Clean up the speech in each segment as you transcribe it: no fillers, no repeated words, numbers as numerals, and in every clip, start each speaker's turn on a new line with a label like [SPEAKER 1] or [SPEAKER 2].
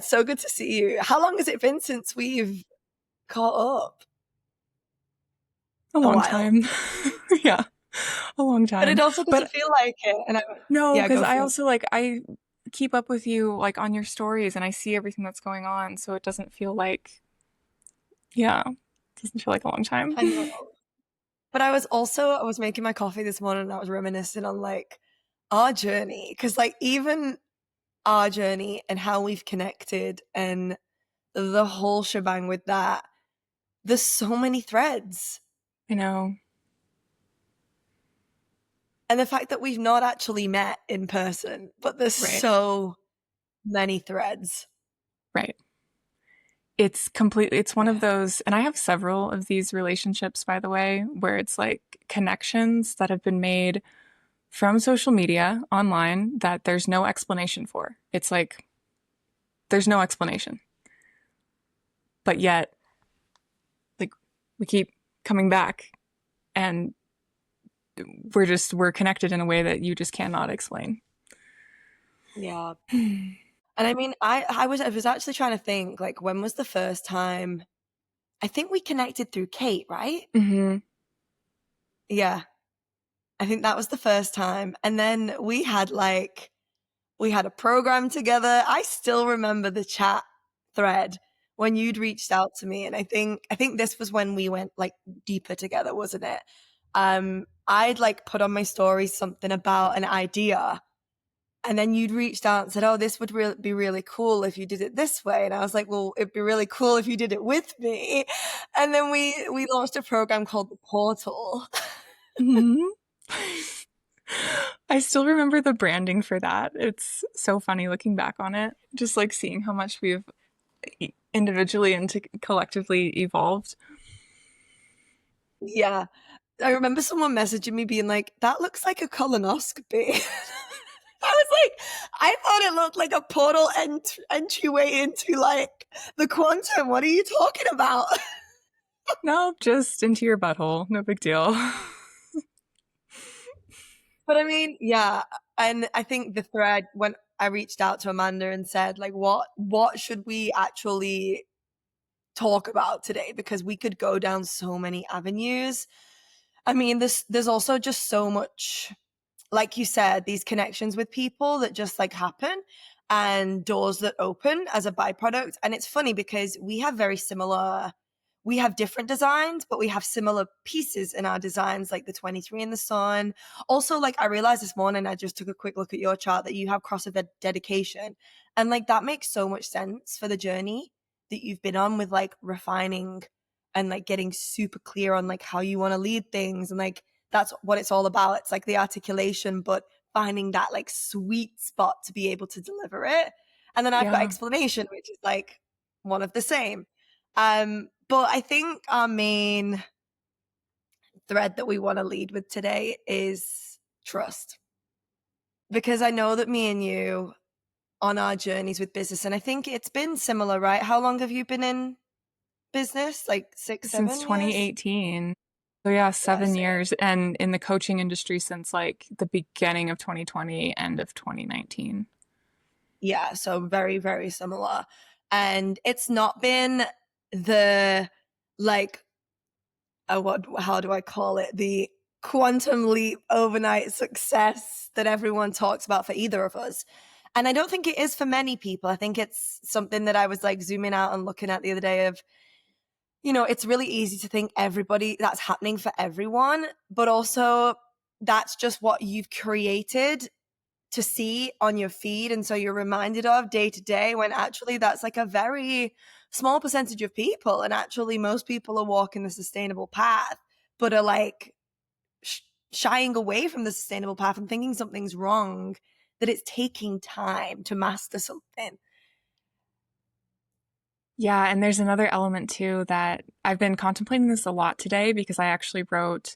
[SPEAKER 1] So good to see you. How long has it been since we've caught up?
[SPEAKER 2] A
[SPEAKER 1] A
[SPEAKER 2] long
[SPEAKER 1] while.
[SPEAKER 2] time. Yeah, a long
[SPEAKER 1] But it
[SPEAKER 2] time.
[SPEAKER 1] also doesn't
[SPEAKER 2] But
[SPEAKER 1] feel like it.
[SPEAKER 2] no,
[SPEAKER 1] Yeah,
[SPEAKER 2] because
[SPEAKER 1] go
[SPEAKER 2] I
[SPEAKER 1] for it.
[SPEAKER 2] also like I keep up with you like on your stories and I see everything that's going on, so it doesn't feel like yeah, it doesn't feel like a long time.
[SPEAKER 1] I know. But I was making my coffee this morning and I was reminiscing on like our journey. Because like even our journey and how we've connected and the whole shebang with that, there's so many threads.
[SPEAKER 2] I know.
[SPEAKER 1] And the fact that we've not actually met in person, but there's
[SPEAKER 2] Right.
[SPEAKER 1] so many threads.
[SPEAKER 2] Right. It's one of
[SPEAKER 1] Yeah.
[SPEAKER 2] those, and I have several of these relationships, by the way, where it's like connections that have been made from social media online that there's no explanation for. It's like there's no explanation. But yet, like we keep coming back and we're connected in a way that you just cannot explain.
[SPEAKER 1] Yeah. And I mean, I was actually trying to think like when was the first time I think we connected through Kate, right?
[SPEAKER 2] Mm-hmm.
[SPEAKER 1] Yeah. I think that was the first time. And then we had a program together. I still remember the chat thread when you'd reached out to me and I think this was when we went like deeper together, wasn't it? I'd like put on my story something about an idea and then you'd reached out and said, "Oh, this would be really cool if you did it this way." And I was like, "Well, it'd be really cool if you did it with me." And then we launched a program called the Portal.
[SPEAKER 2] Mm-hmm. I still remember the branding for that. It's so funny looking back on it, just like seeing how much we've individually and collectively evolved.
[SPEAKER 1] Yeah. I remember someone messaging me being like, "That looks like a colonoscopy." I was like, I thought it looked like a portal entryway into like the quantum. What are you talking about?
[SPEAKER 2] No, just into your butthole. No big deal.
[SPEAKER 1] But I mean, yeah. And I think the thread when I reached out to Amanda and said, like, what should we actually talk about today? Because we could go down so many avenues. I mean, there's also just so much, like you said, these connections with people that just like happen and doors that open as a byproduct. And it's funny because we have different designs, but we have similar pieces in our designs, like the 23 in the sun. Also, like I realized this morning, I just took a quick look at your chart that you have crossover dedication. And like that makes so much sense for the journey that you've been on with like refining and like getting super clear on like how you want to lead things and like that's what it's all about. It's like the articulation, but finding that like sweet spot to be able to deliver it. And then I've got
[SPEAKER 2] Yeah.
[SPEAKER 1] explanation, which is like one of the same. But I think our main thread that we want to lead with today is trust. Because I know that me and you on our journeys with business, and I think it's been similar, right? How long have you been in business? Like six,
[SPEAKER 2] Since
[SPEAKER 1] 7 years?
[SPEAKER 2] 2018. So yeah,
[SPEAKER 1] Yeah,
[SPEAKER 2] seven
[SPEAKER 1] same.
[SPEAKER 2] years, and in the coaching industry since like the beginning of 2020, end of 2019.
[SPEAKER 1] Yeah, so very, very similar. And it's not been the like how do I call it? The quantum leap overnight success that everyone talks about for either of us. And I don't think it is for many people. I think it's something that I was like zooming out and looking at the other day of, it's really easy to think everybody that's happening for everyone, but also that's just what you've created to see on your feed. And so you're reminded of day to day when actually that's like a very small percentage of people. And actually, most people are walking the sustainable path, but are like shying away from the sustainable path and thinking something's wrong, that it's taking time to master something.
[SPEAKER 2] Yeah, and there's another element too that I've been contemplating this a lot today because I actually wrote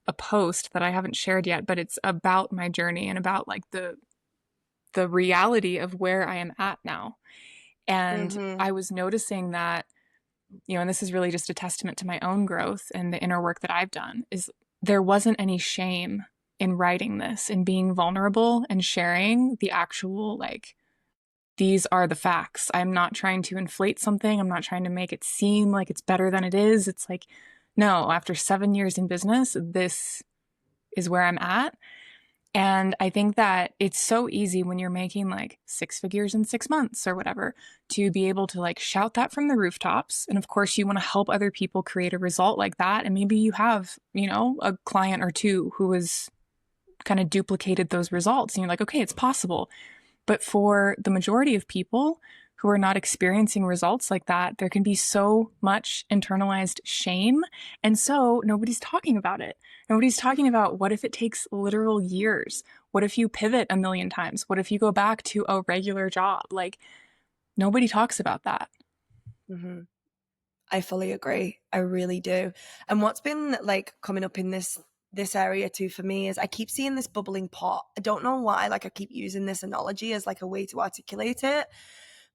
[SPEAKER 2] a post that I haven't shared yet, but it's about my journey and about like the reality of where I am at now. And
[SPEAKER 1] Mm-hmm.
[SPEAKER 2] I was noticing that, and this is really just a testament to my own growth and the inner work that I've done, is there wasn't any shame in writing this and being vulnerable and sharing the actual like these are the facts. I'm not trying to inflate something. I'm not trying to make it seem like it's better than it is. It's like, no, after 7 years in business, this is where I'm at. And I think that it's so easy when you're making like 6 figures in 6 months or whatever to be able to like shout that from the rooftops. And of course, you want to help other people create a result like that. And maybe you have, a client or two who has kind of duplicated those results. And you're like, okay, it's possible. But for the majority of people who are not experiencing results like that, there can be so much internalized shame. And so nobody's talking about it. Nobody's talking about what if it takes literal years? What if you pivot a million times? What if you go back to a regular job? Like, nobody talks about that.
[SPEAKER 1] Hmm. I fully agree. I really do. And what's been like coming up in this area too for me is I keep seeing this bubbling pot. I don't know why, like I keep using this analogy as like a way to articulate it,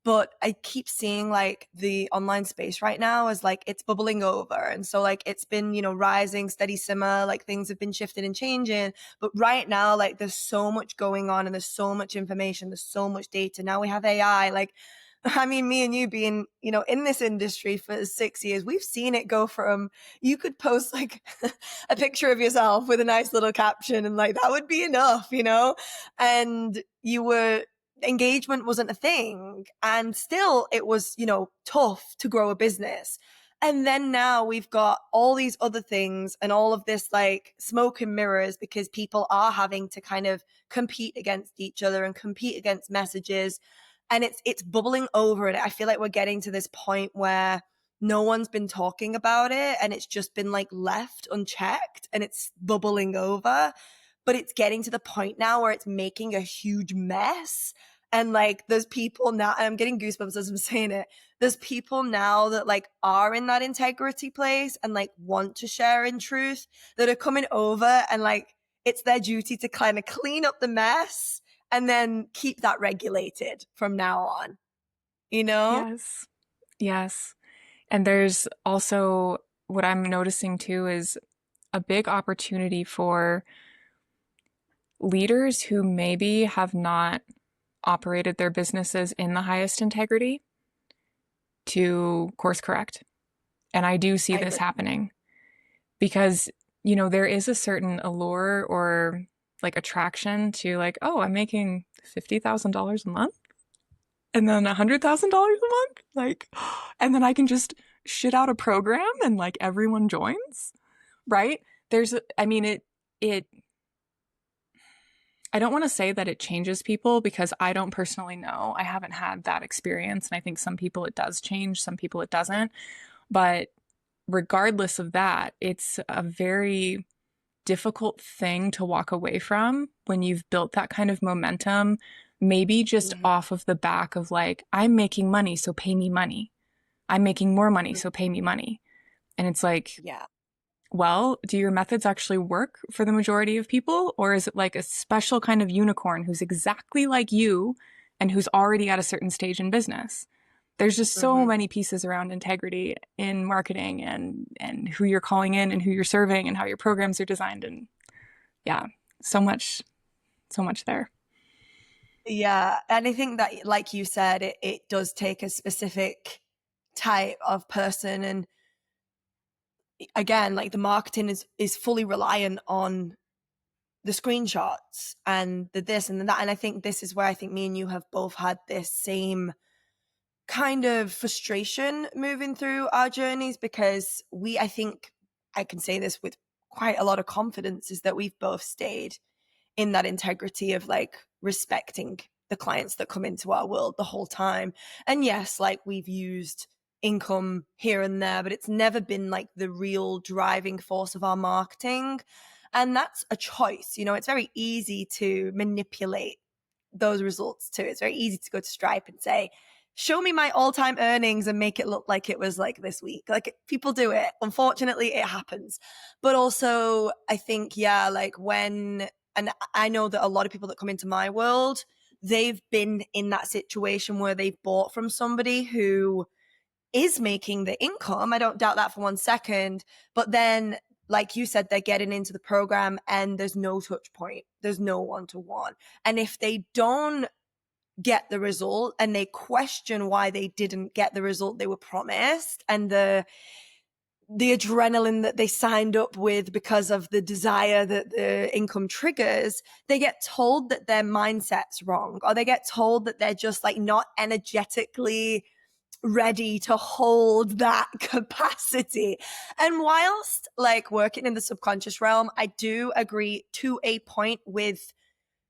[SPEAKER 1] but I keep seeing like the online space right now as like it's bubbling over. And so like it's been, rising, steady simmer, like things have been shifting and changing. But right now, like there's so much going on and there's so much information, there's so much data. Now we have AI. Like I mean, me and you being, in this industry for 6 years, we've seen it go from you could post like a picture of yourself with a nice little caption and like that would be enough. And engagement wasn't a thing. And still it was, tough to grow a business. And then now we've got all these other things and all of this like smoke and mirrors because people are having to kind of compete against each other and compete against messages, and it's bubbling over. And I feel like we're getting to this point where no one's been talking about it and it's just been like left unchecked and it's bubbling over. But it's getting to the point now where it's making a huge mess. And like there's people now, and I'm getting goosebumps as I'm saying it. There's people now that like are in that integrity place and like want to share in truth that are coming over, and like it's their duty to kind of clean up the mess and then keep that regulated from now on, you know?
[SPEAKER 2] Yes. Yes. And there's also what I'm noticing too is a big opportunity for leaders who maybe have not operated their businesses in the highest integrity to course correct. And I do see
[SPEAKER 1] I
[SPEAKER 2] this
[SPEAKER 1] agree.
[SPEAKER 2] happening because, there is a certain allure or like attraction to like, oh, I'm making $50,000 a month and then $100,000 a month. Like, and then I can just shit out a program and like everyone joins, right? I mean, it, I don't want to say that it changes people because I don't personally know. I haven't had that experience. And I think some people it does change, some people it doesn't. But regardless of that, it's a very difficult thing to walk away from when you've built that kind of momentum, maybe just
[SPEAKER 1] Mhm.
[SPEAKER 2] off of the back of like, I'm making money, so pay me money. I'm making more money, so pay me money. And it's like,
[SPEAKER 1] Yeah.
[SPEAKER 2] well, do your methods actually work for the majority of people? Or is it like a special kind of unicorn who's exactly like you and who's already at a certain stage in business? There's just so
[SPEAKER 1] Mhm.
[SPEAKER 2] many pieces around integrity in marketing and who you're calling in and who you're serving and how your programs are designed. And yeah, so much there.
[SPEAKER 1] Yeah. And I think that, like you said, it does take a specific type of person. And again, like the marketing is fully reliant on the screenshots and the this and the that. And I think this is where I think me and you have both had this same kind of frustration moving through our journeys, because I think I can say this with quite a lot of confidence, is that we've both stayed in that integrity of like respecting the clients that come into our world the whole time. And yes, like we've used income here and there, but it's never been like the real driving force of our marketing. And that's a choice. It's very easy to manipulate those results too. It's very easy to go to Stripe and say, show me my all-time earnings and make it look like it was like this week. Like people do it. Unfortunately, it happens. But also, I think, yeah, like and I know that a lot of people that come into my world, they've been in that situation where they've bought from somebody who is making the income. I don't doubt that for 1 second. But then, like you said, they're getting into the program and there's no touch point. There's no one to one. And if they don't get the result and they question why they didn't get the result they were promised, and the adrenaline that they signed up with because of the desire that the income triggers, they get told that their mindset's wrong, or they get told that they're just like not energetically ready to hold that capacity. And whilst like working in the subconscious realm, I do agree to a point with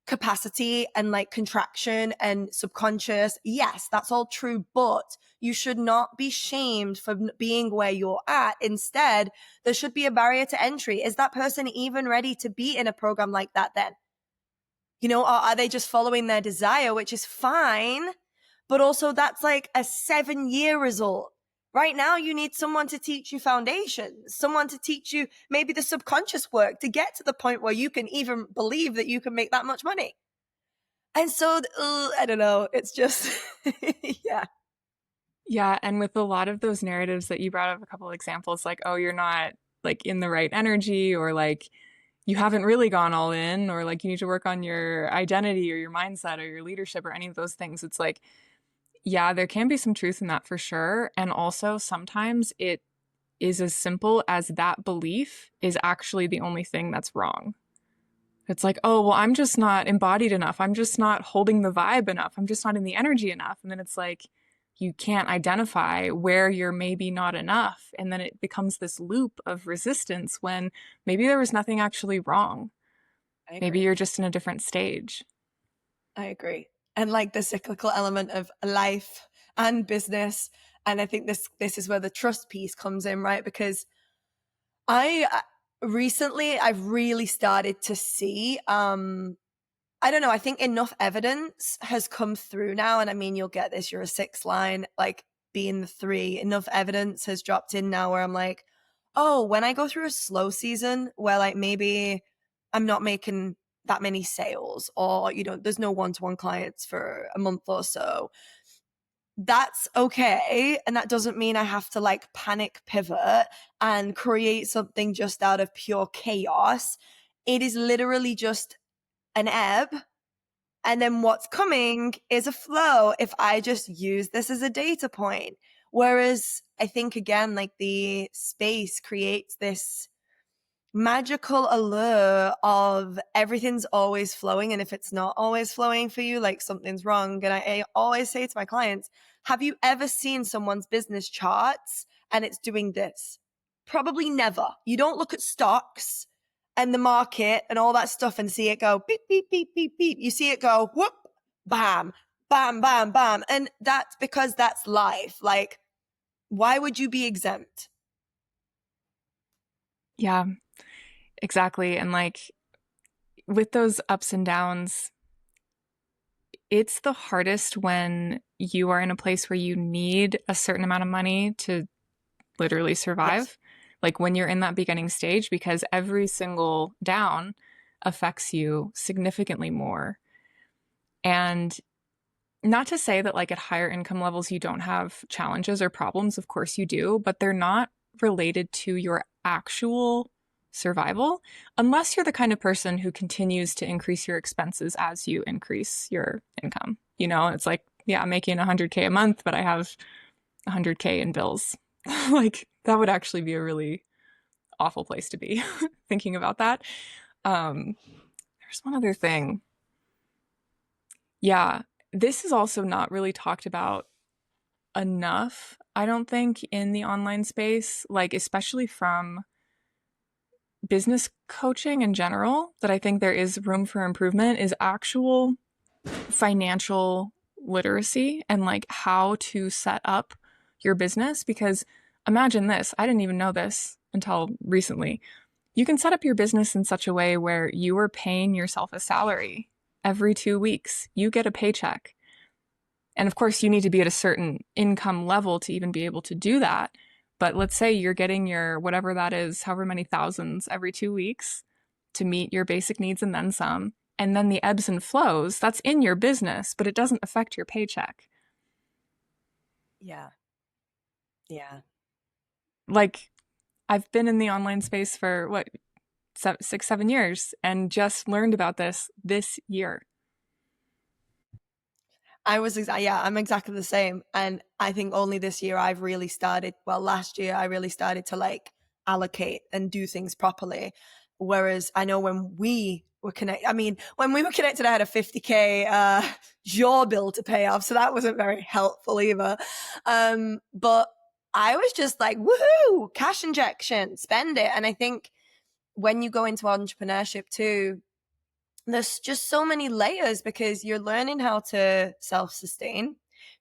[SPEAKER 1] capacity and like contraction and subconscious. Yes, that's all true, but you should not be shamed for being where you're at. Instead, there should be a barrier to entry. Is that person even ready to be in a program like that then? Or are they just following their desire, which is fine, but also that's like a 7-year result. Right now, you need someone to teach you foundations, someone to teach you maybe the subconscious work to get to the point where you can even believe that you can make that much money. And so, I don't know. It's just, yeah.
[SPEAKER 2] Yeah, and with a lot of those narratives that you brought up, a couple of examples, like, oh, you're not like in the right energy, or like you haven't really gone all in, or like you need to work on your identity or your mindset or your leadership or any of those things. It's like, yeah, there can be some truth in that for sure. And also sometimes it is as simple as that belief is actually the only thing that's wrong. It's like, oh, well, I'm just not embodied enough. I'm just not holding the vibe enough. I'm just not in the energy enough. And then it's like, you can't identify where you're maybe not enough. And then it becomes this loop of resistance when maybe there was nothing actually wrong.
[SPEAKER 1] I
[SPEAKER 2] Maybe
[SPEAKER 1] agree.
[SPEAKER 2] you're just in a different stage.
[SPEAKER 1] I agree. And like the cyclical element of life and business. And I think this is where the trust piece comes in, right? Because I recently I've really started to see I don't know, I think enough evidence has come through now, and I mean you'll get this, you're a 6 line, like being the 3, enough evidence has dropped in now where I'm like, oh, when I go through a slow season where like maybe I'm not making that many sales, or there's no one-to-one clients for a month or so, that's okay. And that doesn't mean I have to like panic pivot and create something just out of pure chaos. It is literally just an ebb. And then what's coming is a flow if I just use this as a data point. Whereas I think, again, like the space creates this magical allure of everything's always flowing, and if it's not always flowing for you, like something's wrong. And I always say to my clients, have you ever seen someone's business charts and it's doing this? Probably never. You don't look at stocks and the market and all that stuff and see it go beep beep beep beep beep. You see it go whoop, bam, bam, bam, bam. And that's because that's life. Like, why would you be exempt?
[SPEAKER 2] Yeah, exactly. And like with those ups and downs, it's the hardest when you are in a place where you need a certain amount of money to literally
[SPEAKER 1] Yes.
[SPEAKER 2] survive. Like when you're in that beginning stage, because every single down affects you significantly more. And not to say that, like, at higher income levels, you don't have challenges or problems. Of course you do, but they're not related to your actual survival unless you're the kind of person who continues to increase your expenses as you increase your income. It's like, yeah, I'm making 100K a month, but I have 100K in bills. Like, that would actually be a really awful place to be thinking about that. There's one other thing. Yeah, this is also not really talked about enough, I don't think, in the online space, like, especially from business coaching in general, that I think there is room for improvement is actual financial literacy and like how to set up your business. Because imagine this, I didn't even know this until recently. You can set up your business in such a way where you are paying yourself a salary every 2 weeks. You get a paycheck. And of course, you need to be at a certain income level to even be able to do that. But let's say you're getting your whatever that is, however many thousands every 2 weeks to meet your basic needs and then some. And then the ebbs and flows, that's in your business, but it doesn't affect your paycheck.
[SPEAKER 1] Yeah. Yeah.
[SPEAKER 2] Like, I've been in the online space for what, 6, 7 years, and just learned about this year.
[SPEAKER 1] Yeah, I'm exactly the same. And I think only this year I've really started, well, last year I really started to like allocate and do things properly. Whereas I know when we were connected, I mean, when we were connected, I had a 50K jaw bill to pay off. So that wasn't very helpful either. But I was just like, woohoo, cash injection, spend it. And I think when you go into entrepreneurship too, there's just so many layers because you're learning how to self-sustain.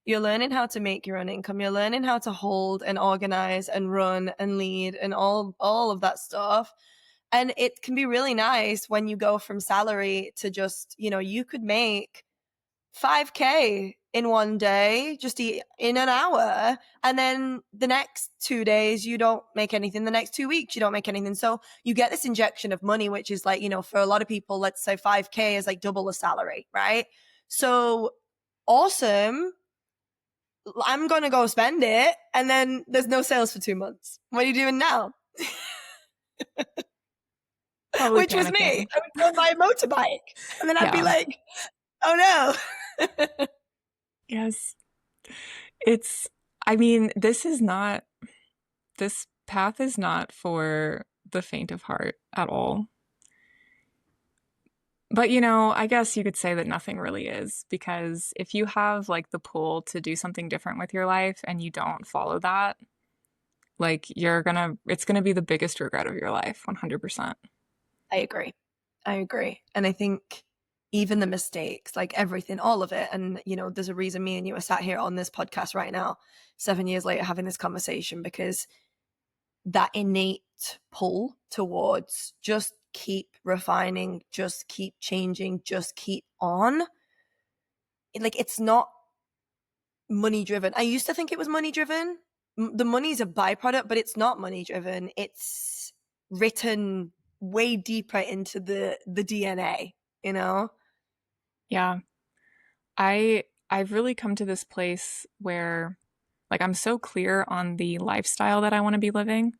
[SPEAKER 1] You're learning how to make your own income. You're learning how to hold and organize and run and lead and all of that stuff. And it can be really nice when you go from salary to just, you could make 5K in one day, just in an hour. And then the next 2 days, you don't make anything. The next 2 weeks, you don't make anything. So you get this injection of money, which is like, for a lot of people, let's say 5K is like double a salary, right? So awesome. I'm going to go spend it. And then there's no sales for 2 months. What are you doing now?
[SPEAKER 2] Probably
[SPEAKER 1] Which was me.
[SPEAKER 2] panicking.
[SPEAKER 1] I would go buy a motorbike. And then I'd be
[SPEAKER 2] Yeah.
[SPEAKER 1] like, oh no.
[SPEAKER 2] Yes. It's, I mean, this path is not for the faint of heart at all. But I guess you could say that nothing really is, because if you have like the pull to do something different with your life and you don't follow that, like it's gonna be the biggest regret of your life, 100%.
[SPEAKER 1] I agree. I agree. And I think even the mistakes, like everything, all of it. And, there's a reason me and you are sat here on this podcast right now, 7 years later, having this conversation, because that innate pull towards just keep refining, just keep changing, just keep on. Like, it's not money driven. I used to think it was money driven. The money's a byproduct, but it's not money driven. It's written way deeper into the DNA, you know?
[SPEAKER 2] Yeah. I've really come to this place where like I'm so clear on the lifestyle that I want to be living.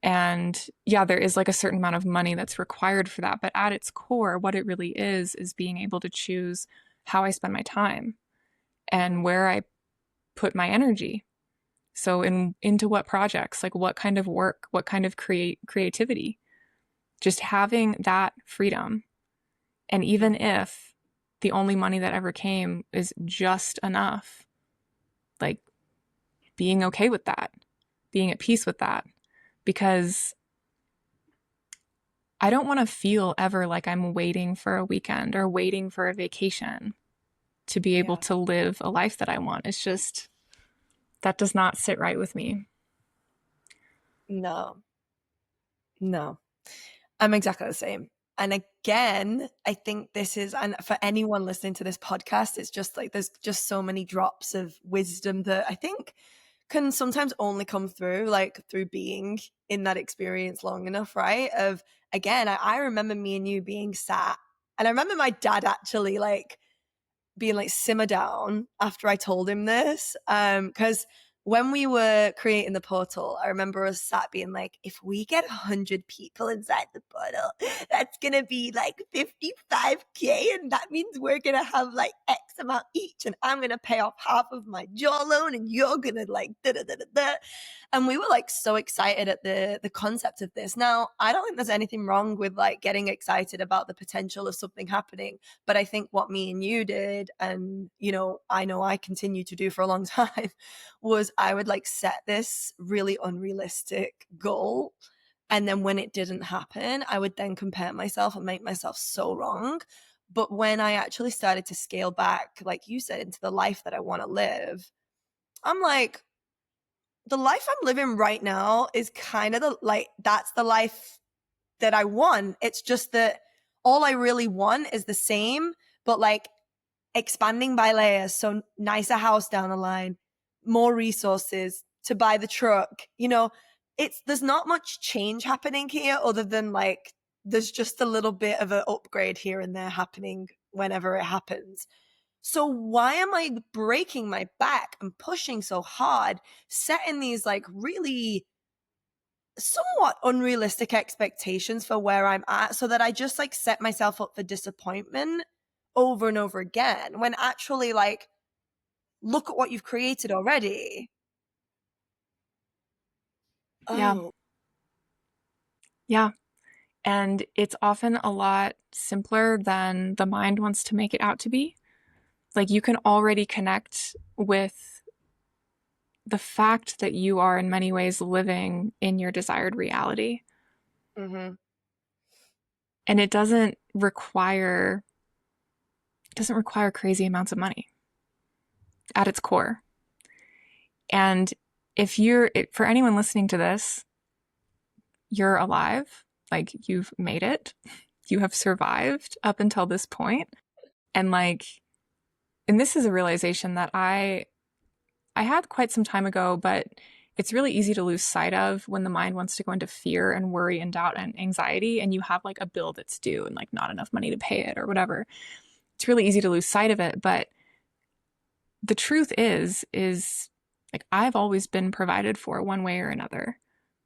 [SPEAKER 2] And yeah, there is like a certain amount of money that's required for that, but at its core, what it really is being able to choose how I spend my time and where I put my energy. So into what projects, like what kind of work, what kind of creativity. Just having that freedom. And even if the only money that ever came is just enough, like being okay with that, being at peace with that, because I don't want to feel ever like I'm waiting for a weekend or waiting for a vacation to be able
[SPEAKER 1] Yeah.
[SPEAKER 2] to live a life that I want. It's just, that does not sit right with me.
[SPEAKER 1] No, no. I'm exactly the same. And again, I think this is, and for anyone listening to this podcast, it's just like there's just so many drops of wisdom that I think can sometimes only come through like through being in that experience long enough, right? Of again, I remember me and you being sat, and I remember my dad actually like being like simmer down after I told him this. Because when we were creating the portal, I remember us sat being like, if we get 100 people inside the portal, that's gonna be like 55K, and that means we're gonna have like X amount each, and I'm gonna pay off half of my jaw loan, and you're gonna like da da da da da. And we were like so excited at the concept of this. Now, I don't think there's anything wrong with like getting excited about the potential of something happening. But I think what me and you did, and I know I continue to do for a long time, was I would like set this really unrealistic goal. And then when it didn't happen, I would then compare myself and make myself so wrong. But when I actually started to scale back, like you said, into the life that I want to live, I'm like, the life I'm living right now is kind of that's the life that I want. It's just that all I really want is the same, but like expanding by layers. So nicer house down the line, more resources to buy the truck. There's not much change happening here other than like there's just a little bit of an upgrade here and there happening whenever it happens. So why am I breaking my back and pushing so hard, setting these like really somewhat unrealistic expectations for where I'm at so that I just like set myself up for disappointment over and over again, when actually, like, look at what you've created already.
[SPEAKER 2] Yeah.
[SPEAKER 1] Oh.
[SPEAKER 2] Yeah. And it's often a lot simpler than the mind wants to make it out to be. Like you can already connect with the fact that you are in many ways living in your desired reality.
[SPEAKER 1] Mm-hmm.
[SPEAKER 2] And it doesn't require crazy amounts of money at its core. And for anyone listening to this, you're alive, like you've made it, you have survived up until this point. And and this is a realization that I had quite some time ago, but it's really easy to lose sight of when the mind wants to go into fear and worry and doubt and anxiety, and you have like a bill that's due and like not enough money to pay it or whatever. It's really easy to lose sight of it. But the truth is like I've always been provided for one way or another.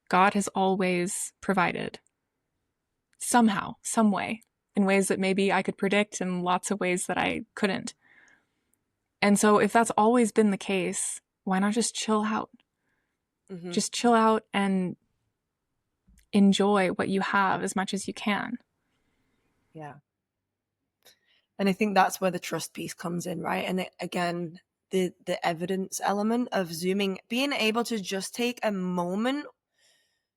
[SPEAKER 2] God has always provided somehow, some way, in ways that maybe I could predict and lots of ways that I couldn't. And so if that's always been the case, why not just chill out?
[SPEAKER 1] Mm-hmm.
[SPEAKER 2] Just chill out and enjoy what you have as much as you can.
[SPEAKER 1] Yeah. And I think that's where the trust piece comes in, right? And again, the evidence element of zooming, being able to just take a moment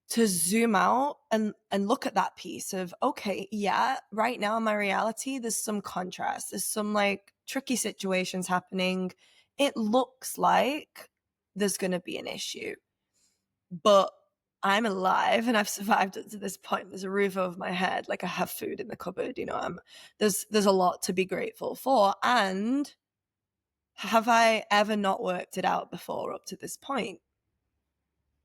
[SPEAKER 1] to zoom out and look at that piece of, okay, yeah, right now in my reality, there's some contrast, there's some like tricky situations happening. It looks like there's going to be an issue, but I'm alive and I've survived it to this point. There's a roof over my head, like I have food in the cupboard, there's a lot to be grateful for. And have I ever not worked it out before up to this point?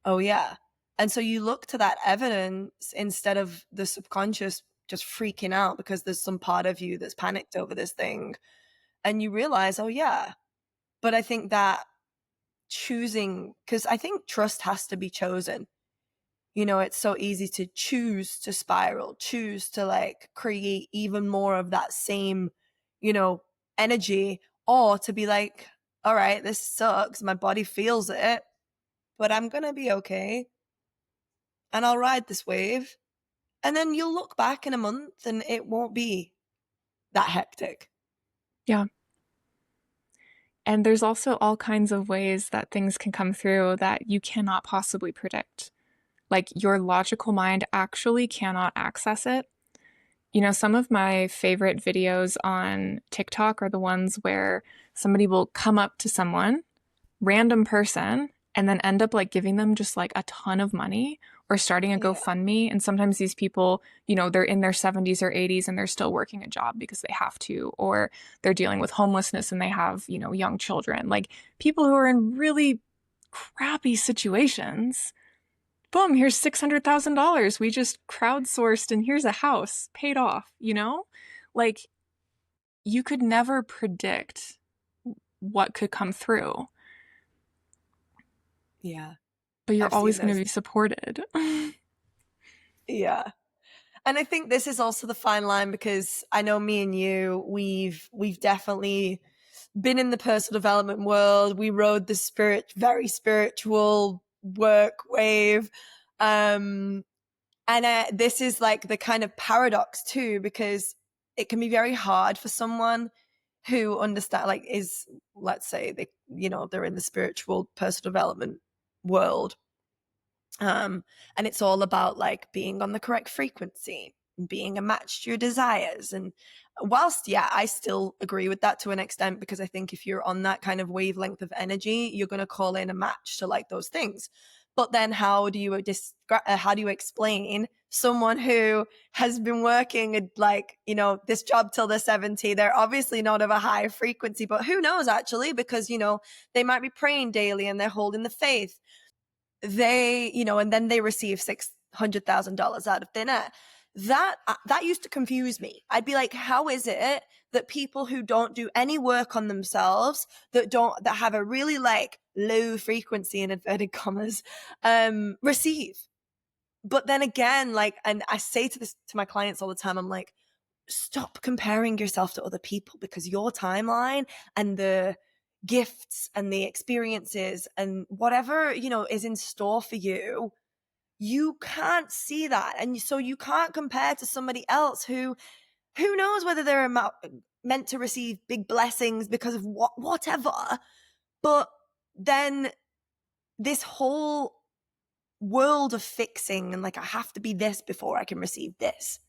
[SPEAKER 1] Oh yeah. And so you look to that evidence instead of the subconscious just freaking out because there's some part of you that's panicked over this thing. And you realize, oh yeah. But I think that choosing, because I think trust has to be chosen. It's so easy to choose to spiral, choose to like create even more of that same, you know, energy, or to be like, all right, this sucks. My body feels it, but I'm going to be okay. And I'll ride this wave. And then you'll look back in a month and it won't be that hectic.
[SPEAKER 2] Yeah. And there's also all kinds of ways that things can come through that you cannot possibly predict. Like your logical mind actually cannot access it. Some of my favorite videos on TikTok are the ones where somebody will come up to someone, random person, and then end up like giving them just like a ton of money or starting a
[SPEAKER 1] Yeah.
[SPEAKER 2] GoFundMe. And sometimes these people, they're in their 70s or 80s and they're still working a job because they have to, or they're dealing with homelessness and they have, young children. Like people who are in really crappy situations. Boom, here's $600,000. We just crowdsourced and here's a house paid off. Like you could never predict what could come through,
[SPEAKER 1] Yeah.
[SPEAKER 2] but you're
[SPEAKER 1] I've seen
[SPEAKER 2] always going to
[SPEAKER 1] those.
[SPEAKER 2] be supported.
[SPEAKER 1] Yeah. And I think this is also the fine line because I know me and you, we've definitely been in the personal development world. We rode the very spiritual work wave. Um, and this is like the kind of paradox too, because it can be very hard for someone who understand, like, let's say they're in the spiritual personal development world, and it's all about like being on the correct frequency, being a match to your desires. And whilst, yeah, I still agree with that to an extent, because I think if you're on that kind of wavelength of energy, you're going to call in a match to like those things. But then how do you explain someone who has been working at like, this job till they're 70? They're obviously not of a high frequency, but who knows actually, because, they might be praying daily and they're holding the faith. And then they receive $600,000 out of thin air. That used to confuse me. I'd be like, how is it that people who don't do any work on themselves, that have a really like low frequency in inverted commas, receive? But then again, like, and I say to my clients all the time, I'm like, stop comparing yourself to other people, because your timeline and the gifts and the experiences and whatever, is in store for you, you can't see that. And so you can't compare to somebody else who knows whether they're meant to receive big blessings because of whatever. But then this whole world of fixing and like, I have to be this before I can receive this.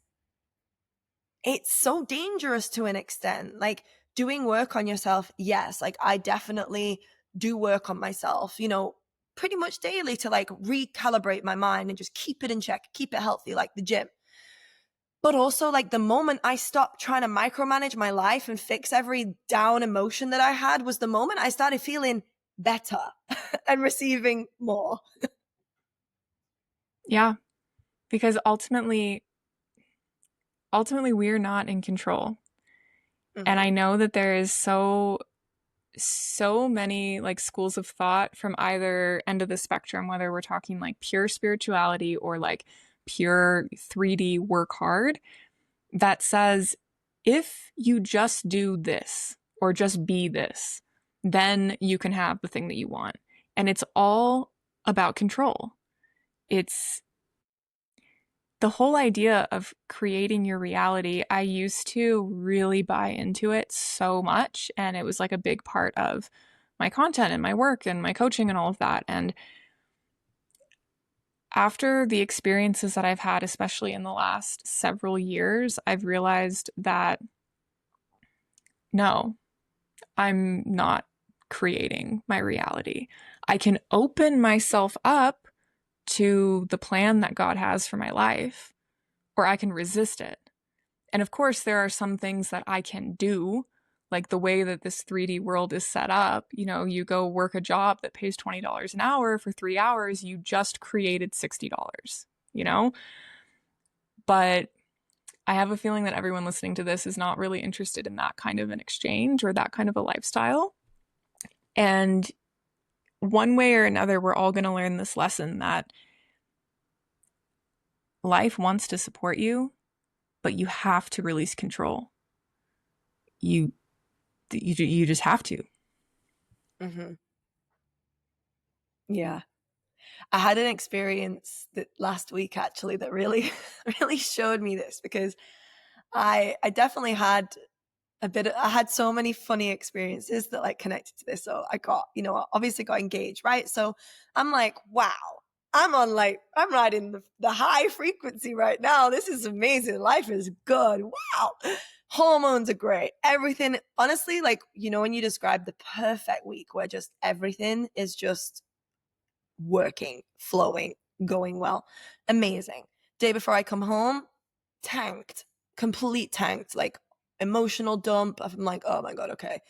[SPEAKER 1] It's so dangerous to an extent. Like, doing work on yourself, yes, like I definitely do work on myself, pretty much daily, to like recalibrate my mind and just keep it in check, keep it healthy, like the gym. But also, like, the moment I stopped trying to micromanage my life and fix every down emotion that I had was the moment I started feeling better and receiving more.
[SPEAKER 2] Yeah, because ultimately we're not in control. And I
[SPEAKER 1] Mm-hmm.
[SPEAKER 2] know that there is so many like schools of thought from either end of the spectrum, whether we're talking like pure spirituality or like pure 3D work hard, that says if you just do this or just be this, then you can have the thing that you want. And it's all about control. It's the whole idea of creating your reality. I used to really buy into it so much, and it was like a big part of my content and my work and my coaching and all of that. And after the experiences that I've had, especially in the last several years, I've realized that no, I'm not creating my reality. I can open myself up to the plan that God has for my life, or I can resist it. And of course, there are some things that I can do, like the way that this 3D world is set up. You go work a job that pays $20 an hour for 3 hours, you just created $60, you know? But I have a feeling that everyone listening to this is not really interested in that kind of an exchange or that kind of a lifestyle. And one way or another, we're all going to learn this lesson that life wants to support you, but you have to release control. You you just have to.
[SPEAKER 1] Mm-hmm. Yeah. I had an experience that last week actually that really, really showed me this, because I definitely had I had so many funny experiences that like connected to this. So I got, I obviously got engaged, right? So I'm like, wow, I'm riding the high frequency right now. This is amazing. Life is good. Wow. Hormones are great. Everything, honestly, like, when you describe the perfect week where just everything is just working, flowing, going well. Amazing. Day before I come home, tanked, complete tanked, like emotional dump. I'm like, oh my God, okay.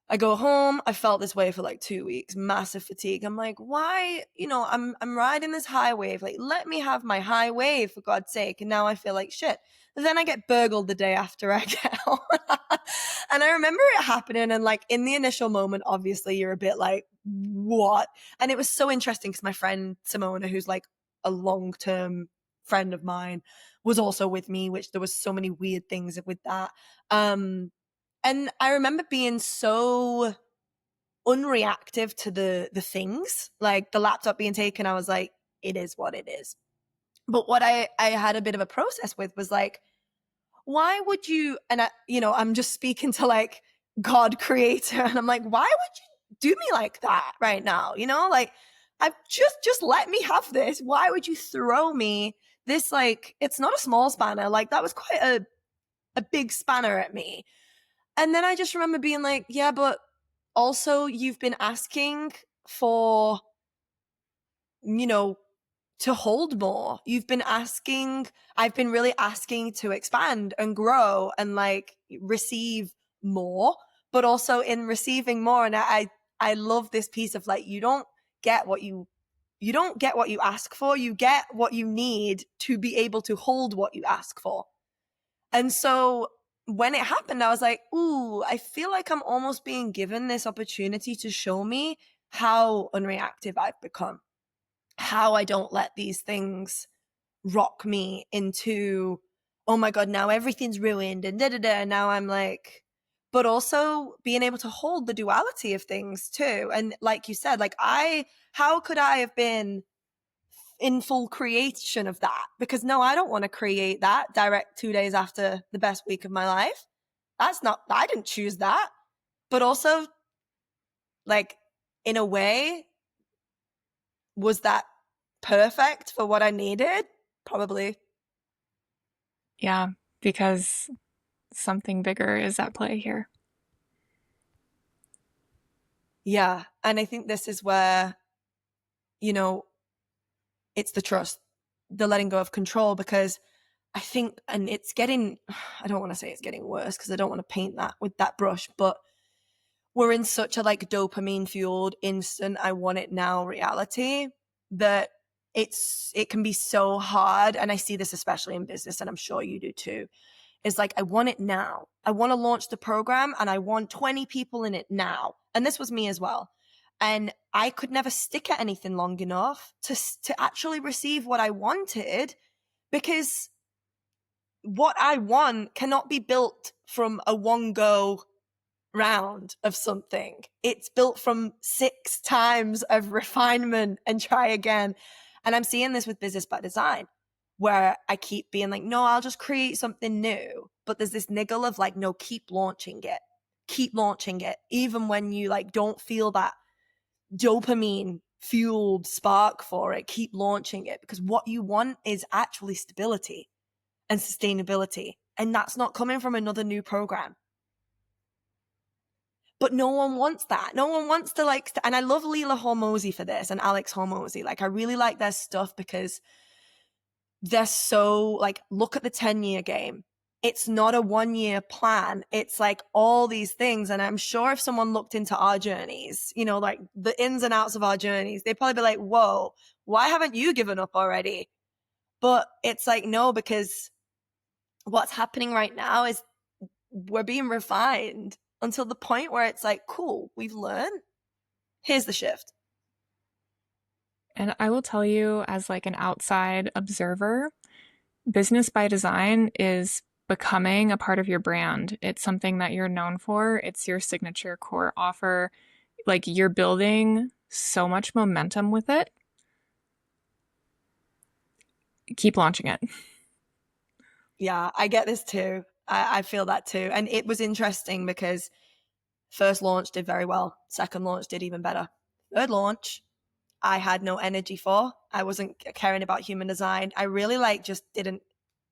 [SPEAKER 1] I go home. I felt this way for like 2 weeks, massive fatigue. I'm like, why? I'm riding this high wave. Like, let me have my high wave for God's sake. And now I feel like shit. But then I get burgled the day after I get home. And I remember it happening. And like in the initial moment, obviously you're a bit like, what? And it was so interesting because my friend Simona, who's like a long-term friend of mine, was also with me, which there was so many weird things with that. And I remember being so unreactive to the things, like the laptop being taken. I was like, it is what it is. But what I had a bit of a process with was like, why would you? And I'm just speaking to like God creator, and I'm like, why would you do me like that right now? Like, I've just let me have this. Why would you throw me this? Like, it's not a small spanner. Like, that was quite a big spanner at me. And then I just remember being like, yeah, but also you've been asking for, you know, to hold more. I've been really asking to expand and grow and like receive more, but also in receiving more. And I love this piece of like, you don't get what you ask for. You get what you need to be able to hold what you ask for. And so when it happened, I was like, ooh, I feel like I'm almost being given this opportunity to show me how unreactive I've become, how I don't let these things rock me into oh my God, now everything's ruined and da da da. And now I'm like, but also being able to hold the duality of things too. And like you said, like how could I have been in full creation of that? Because no, I don't want to create that direct 2 days after the best week of my life. That's not, I didn't choose that. But also, like, in a way, was that perfect for what I needed? Probably.
[SPEAKER 2] Yeah, because something bigger is at play here.
[SPEAKER 1] Yeah. And I think this is where, you know, it's the trust, the letting go of control, because I think, and it's getting, I don't want to say it's getting worse because I don't want to paint that with that brush, but we're in such a like dopamine fueled instant, I want it now reality that it can be so hard. And I see this especially in business, and I'm sure you do too. Is like, I want it now. I want to launch the program and I want 20 people in it now. And this was me as well. And I could never stick at anything long enough to actually receive what I wanted, because what I want cannot be built from a one go round of something. It's built from 6 times of refinement and try again. And I'm seeing this with business by design, where I keep being like, no, I'll just create something new. But there's this niggle of like, no, keep launching it. Keep launching it. Even when you like don't feel that dopamine fueled spark for it, keep launching it, because what you want is actually stability and sustainability. And that's not coming from another new program. But no one wants that. No one wants to like, and I love Leela Hormozy for this and Alex Hormozy. Like, I really like their stuff because they're so like, look at the 10-year game. It's not a 1-year plan. It's like all these things. And I'm sure if someone looked into our journeys, you know, like the ins and outs of our journeys, they'd probably be like, whoa, why haven't you given up already? But it's like, no, because what's happening right now is we're being refined until the point where it's like, cool, we've learned. Here's the shift.
[SPEAKER 2] And I will tell you, as like an outside observer, business by design is becoming a part of your brand. It's something that you're known for. It's your signature core offer. Like you're building so much momentum with it. Keep launching it.
[SPEAKER 1] Yeah, I get this too. I feel that too. And it was interesting because first launch did very well. Second launch did even better. Third launch, I had no energy for. I wasn't caring about human design. I really like just didn't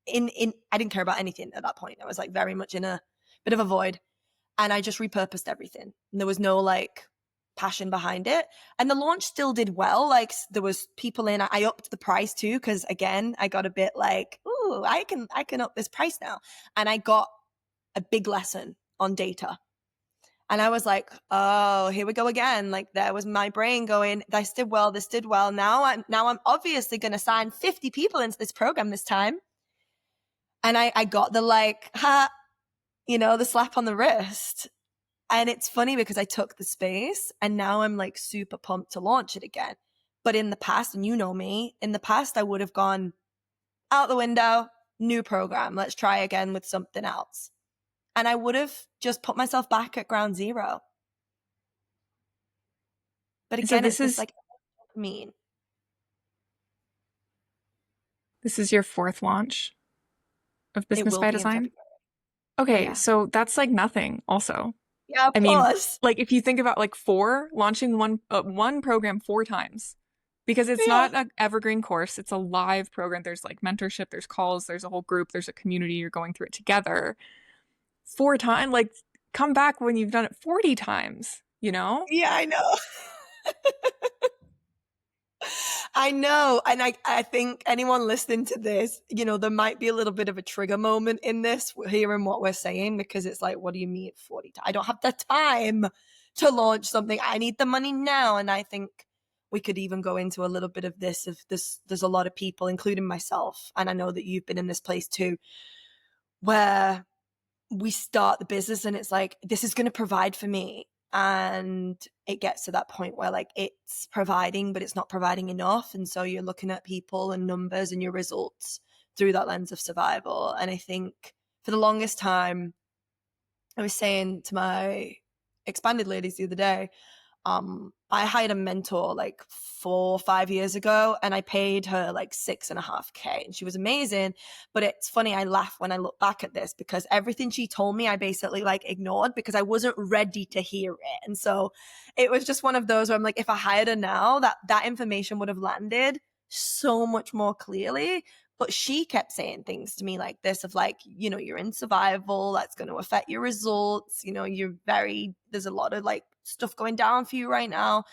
[SPEAKER 1] I didn't care about anything at that point. I was like very much in a bit of a void. And I just repurposed everything. And there was no like passion behind it. And the launch still did well. Like there was people in. I upped the price too because again, I got a bit like, ooh, I can up this price now. And I got a big lesson on data. And I was like, oh, here we go again. Like there was my brain going, this did well, this did well. Now I'm obviously going to sign 50 people into this program this time. And I got the like, ha, the slap on the wrist. And it's funny because I took the space and now I'm like super pumped to launch it again. But in the past, and you know me, in the past, I would have gone out the window, new program. Let's try again with something else. And I would have just put myself back at ground zero. But
[SPEAKER 2] So
[SPEAKER 1] again, it's this like mean.
[SPEAKER 2] this is your fourth launch of
[SPEAKER 1] It
[SPEAKER 2] Business
[SPEAKER 1] will
[SPEAKER 2] by
[SPEAKER 1] be in
[SPEAKER 2] Design.
[SPEAKER 1] February.
[SPEAKER 2] Okay,
[SPEAKER 1] Yeah.
[SPEAKER 2] so that's like nothing also.
[SPEAKER 1] Yeah,
[SPEAKER 2] I mean,
[SPEAKER 1] pause.
[SPEAKER 2] like if you think about like four launching one program 4 times, because it's
[SPEAKER 1] Yeah.
[SPEAKER 2] not an evergreen course, it's a live program. There's like mentorship, there's calls, there's a whole group, there's a community. You're going through it together. 4 times, like come back when you've done it 40 times. You know?
[SPEAKER 1] Yeah, I know. I know. And I think anyone listening to this, there might be a little bit of a trigger moment in this, hearing what we're saying, because it's like, what do you mean 40 times? I don't have the time to launch something. I need the money now. And I think we could even go into a little bit of this. Of this, there's a lot of people, including myself, and I know that you've been in this place too, where we start the business and it's like, this is going to provide for me. And it gets to that point where like it's providing, but it's not providing enough. And so you're looking at people and numbers and your results through that lens of survival. And I think for the longest time, I was saying to my expanded ladies the other day, I hired a mentor like 4 or 5 years ago, and I paid her like 6.5K, and she was amazing. But it's funny, I laugh when I look back at this because everything she told me, I basically like ignored because I wasn't ready to hear it. And so it was just one of those where I'm like, if I hired her now, that information would have landed so much more clearly. But she kept saying things to me like this of like, you're in survival, that's going to affect your results. There's a lot of like stuff going down for you right now.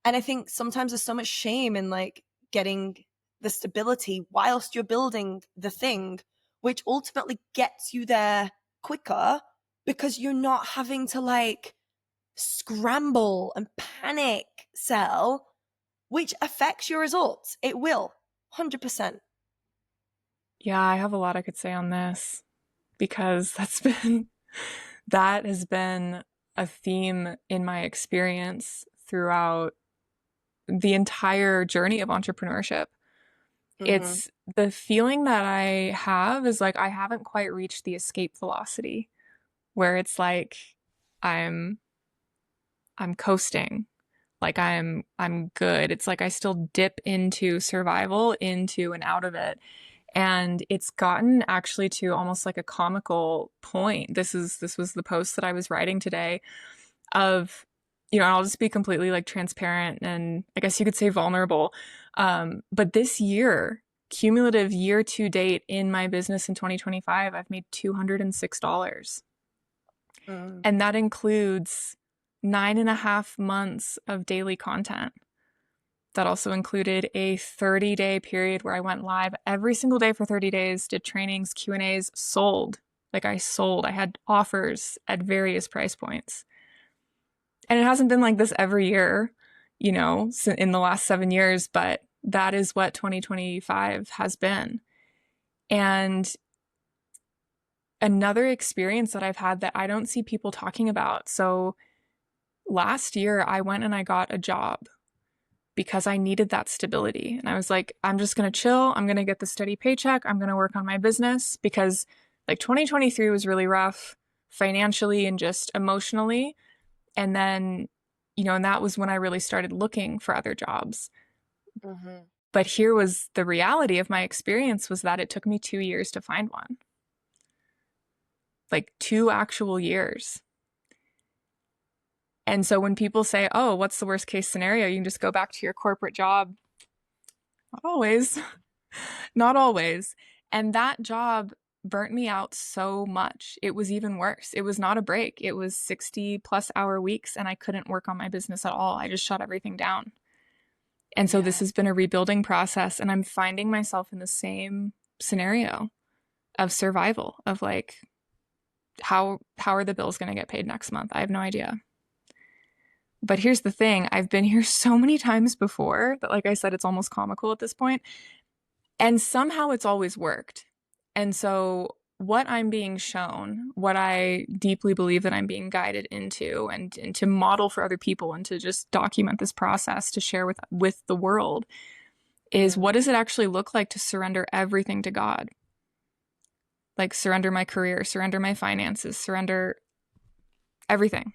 [SPEAKER 1] And I think sometimes there's so much shame in like getting the stability whilst you're building the thing, which ultimately gets you there quicker because you're not having to like scramble and panic sell, which affects your results. It will, 100%.
[SPEAKER 2] Yeah, I have a lot I could say on this because that has been a theme in my experience throughout the entire journey of entrepreneurship.
[SPEAKER 1] Mm-hmm.
[SPEAKER 2] It's the feeling that I have is like I haven't quite reached the escape velocity where it's like I'm I'm coasting, like I'm good. It's like I still dip into survival, into and out of it. And it's gotten actually to almost like a comical point. This was the post that I was writing today of, I'll just be completely like transparent and I guess you could say vulnerable. But this year, cumulative year to date in my business in 2025, I've made $206.
[SPEAKER 1] Mm.
[SPEAKER 2] And that includes 9.5 months of daily content. That also included a 30-day period where I went live every single day for 30 days, did trainings, Q&As, sold. Like I sold. I had offers at various price points. And it hasn't been like this every year, in the last 7 years, but that is what 2025 has been. And another experience that I've had that I don't see people talking about. So last year, I went and I got a job because I needed that stability. And I was like, I'm just going to chill. I'm going to get the steady paycheck. I'm going to work on my business because like 2023 was really rough financially and just emotionally. And then, and that was when I really started looking for other jobs.
[SPEAKER 1] Mm-hmm.
[SPEAKER 2] But here was the reality of my experience was that it took me 2 years to find one. Like 2 actual years. And so when people say, oh, what's the worst case scenario? You can just go back to your corporate job. Not always. Not always. And that job burnt me out so much. It was even worse. It was not a break. It was 60+ hour weeks and I couldn't work on my business at all. I just shut everything down. And so this
[SPEAKER 1] Yeah.
[SPEAKER 2] has been a rebuilding process and I'm finding myself in the same scenario of survival of like how are the bills going to get paid next month? I have no idea. But here's the thing, I've been here so many times before that like I said it's almost comical at this point. And somehow it's always worked. And so what I'm being shown, what I deeply believe that I'm being guided into and to model for other people and to just document this process to share with the world is what
[SPEAKER 1] Mm.
[SPEAKER 2] does it actually look like to surrender everything to God? Like surrender my career, surrender my finances, surrender everything.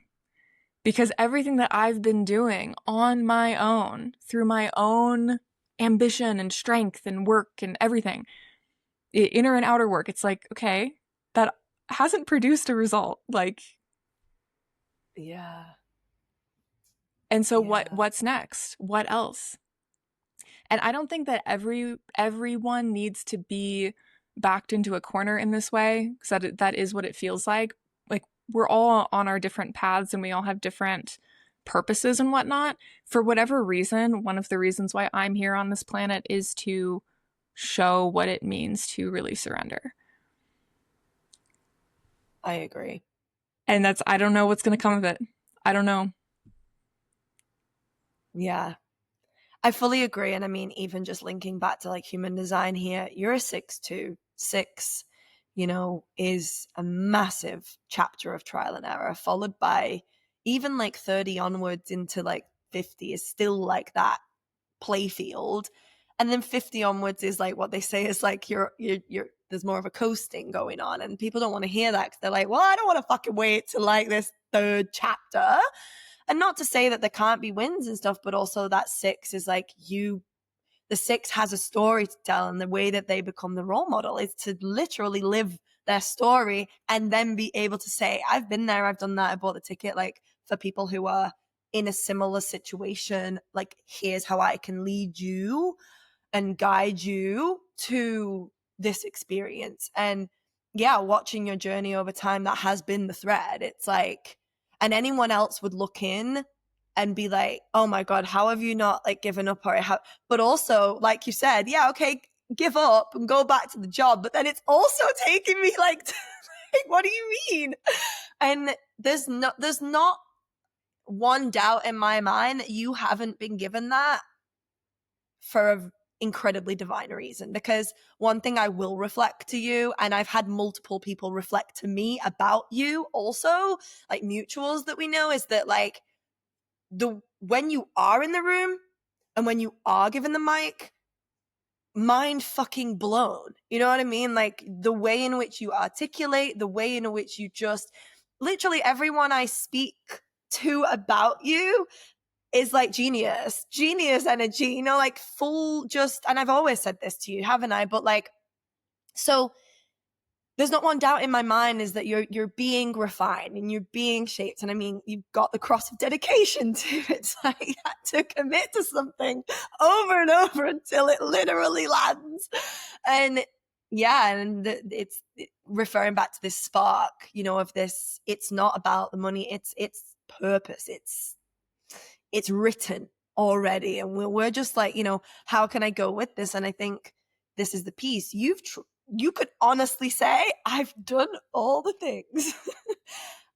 [SPEAKER 2] Because everything that I've been doing on my own through my own ambition and strength and work and everything, inner and outer work, it's like, okay, that hasn't produced a result. Like,
[SPEAKER 1] Yeah.
[SPEAKER 2] and so
[SPEAKER 1] Yeah.
[SPEAKER 2] what's next? What else? And I don't think that everyone needs to be backed into a corner in this way, because that is what it feels like. Like we're all on our different paths and we all have different purposes and whatnot. For whatever reason, one of the reasons why I'm here on this planet is to show what it means to really surrender.
[SPEAKER 1] I agree.
[SPEAKER 2] And I don't know what's going to come of it. I don't know.
[SPEAKER 1] Yeah. I fully agree. And I mean, even just linking back to like human design here, you're a 6'2". 6, is a massive chapter of trial and error, followed by even like 30 onwards into like 50 is still like that play field. And then 50 onwards is like what they say is like you're there's more of a coasting going on, and people don't want to hear that because they're like, well, I don't want to fucking wait to like this third chapter. And not to say that there can't be wins and stuff, but also that six is like the six has a story to tell, and the way that they become the role model is to literally live their story and then be able to say, I've been there, I've done that, I bought the ticket. Like for people who are in a similar situation, like here's how I can lead you and guide you to this experience. And yeah, watching your journey over time, that has been the thread. It's like, and anyone else would look in and be like, oh my God, how have you not like given up? Or how, but also, like you said, yeah, okay, give up and go back to the job. But then it's also taking me like, what do you mean? And there's not one doubt in my mind that you haven't been given that for an incredibly divine reason. Because one thing I will reflect to you, and I've had multiple people reflect to me about you also, like mutuals that we know, is that like the when you are in the room and when you are given the mic, mind fucking blown. You know what I mean? Like the way in which you articulate, the way in which you just literally everyone I speak to about you is like genius energy, you know, like full just, and I've always said this to you, haven't I? But like, so there's not one doubt in my mind is that you're being refined and you're being shaped. And I mean, you've got the cross of dedication too. It's like you had to commit to something over and over until it literally lands. And yeah, and it's referring back to this spark, you know, of this, it's not about the money, it's purpose. It's written already. And we're just like, you know, how can I go with this? And I think this is the piece. You could honestly say, I've done all the things.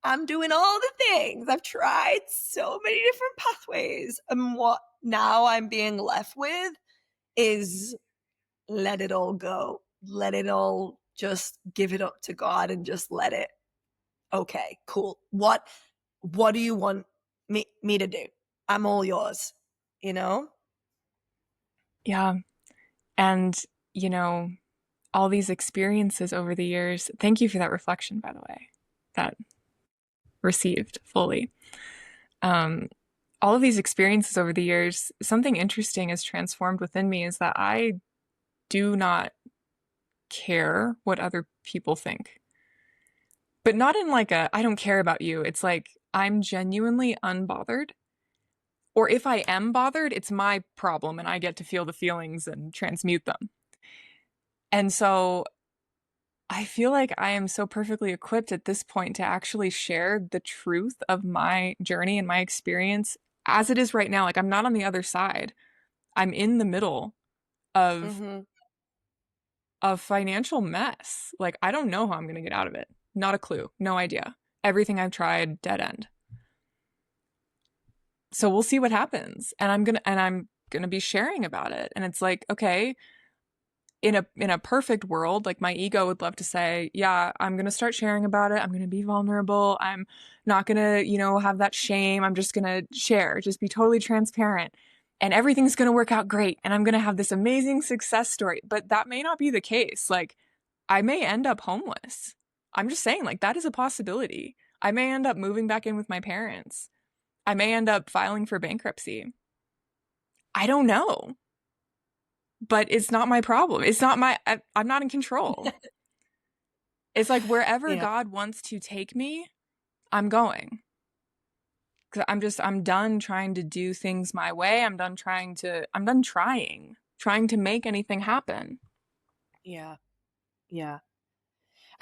[SPEAKER 1] I'm doing all the things. I've tried so many different pathways. And what now I'm being left with is let it all go. Let it all just give it up to God and just let it. Okay, cool. What do you want me to do? I'm all yours, you know?
[SPEAKER 2] Yeah. And, you know, all these experiences over the years, thank you for that reflection, by the way, that received fully. Um, all of these experiences over the years, something interesting has transformed within me is that I do not care what other people think. But not in like a, I don't care about you. It's like I'm genuinely unbothered. Or if I am bothered, it's my problem and I get to feel the feelings and transmute them. And so I feel like I am so perfectly equipped at this point to actually share the truth of my journey and my experience as it is right now. Like I'm not on the other side. I'm in the middle of
[SPEAKER 1] Mm-hmm.
[SPEAKER 2] a financial mess. Like I don't know how I'm going to get out of it. Not a clue. No idea. Everything I've tried, dead end. So we'll see what happens. And I'm going to be sharing about it. And it's like, okay, in a perfect world, like my ego would love to say, yeah, I'm going to start sharing about it. I'm going to be vulnerable. I'm not going to, have that shame. I'm just going to share, just be totally transparent. And everything's going to work out great. And I'm going to have this amazing success story. But that may not be the case. Like, I may end up homeless. I'm just saying, like, that is a possibility. I may end up moving back in with my parents. I may end up filing for bankruptcy. I don't know, but it's not my problem. It's not I'm not in control. It's like wherever
[SPEAKER 1] Yeah.
[SPEAKER 2] God wants to take me, I'm going. 'Cause I'm done trying to do things my way. I'm done trying to make anything happen.
[SPEAKER 1] Yeah. Yeah.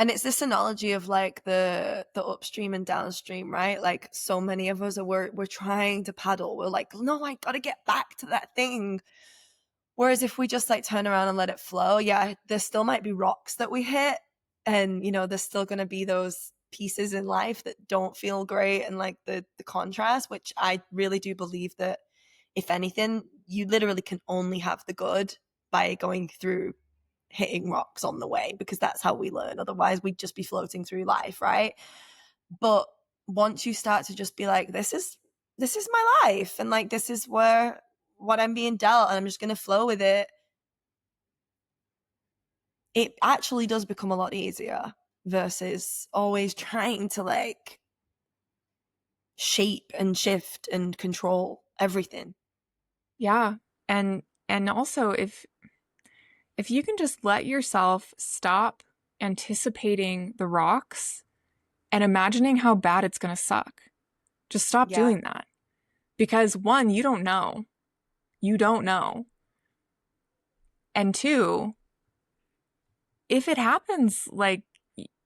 [SPEAKER 1] And it's this analogy of like the upstream and downstream, right? Like so many of us are we're trying to paddle. We're like, no, I gotta get back to that thing. Whereas if we just like turn around and let it flow, yeah, there still might be rocks that we hit. And you know, there's still gonna be those pieces in life that don't feel great and like the contrast, which I really do believe that if anything, you literally can only have the good by going through hitting rocks on the way because that's how we learn. Otherwise, we'd just be floating through life, right? But once you start to just be like, this is my life, and like this is where what I'm being dealt, and I'm just gonna flow with it. it actually does become a lot easier versus always trying to like shape and shift and control everything.
[SPEAKER 2] Yeah. And also if you can just let yourself stop anticipating the rocks and imagining how bad it's going to suck. Just stop
[SPEAKER 1] Yeah.
[SPEAKER 2] doing that. Because one, you don't know. You don't know. And two, if it happens, like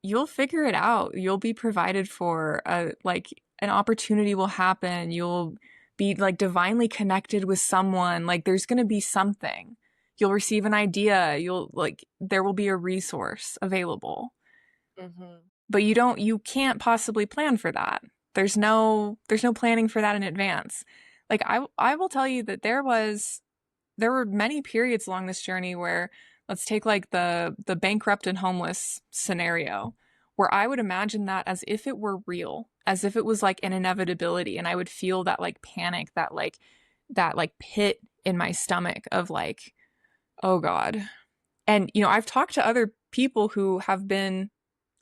[SPEAKER 2] you'll figure it out. You'll be provided for. Like an opportunity will happen. You'll be like divinely connected with someone. Like there's going to be something. You'll receive an idea. You'll like there will be a resource available.
[SPEAKER 1] Mm-hmm.
[SPEAKER 2] But you can't possibly plan for that. There's no planning for that in advance. Like I will tell you that there were many periods along this journey where let's take like the bankrupt and homeless scenario where I would imagine that as if it were real, as if it was like an inevitability, and I would feel that like panic, that like pit in my stomach of like, oh God. And I've talked to other people who have been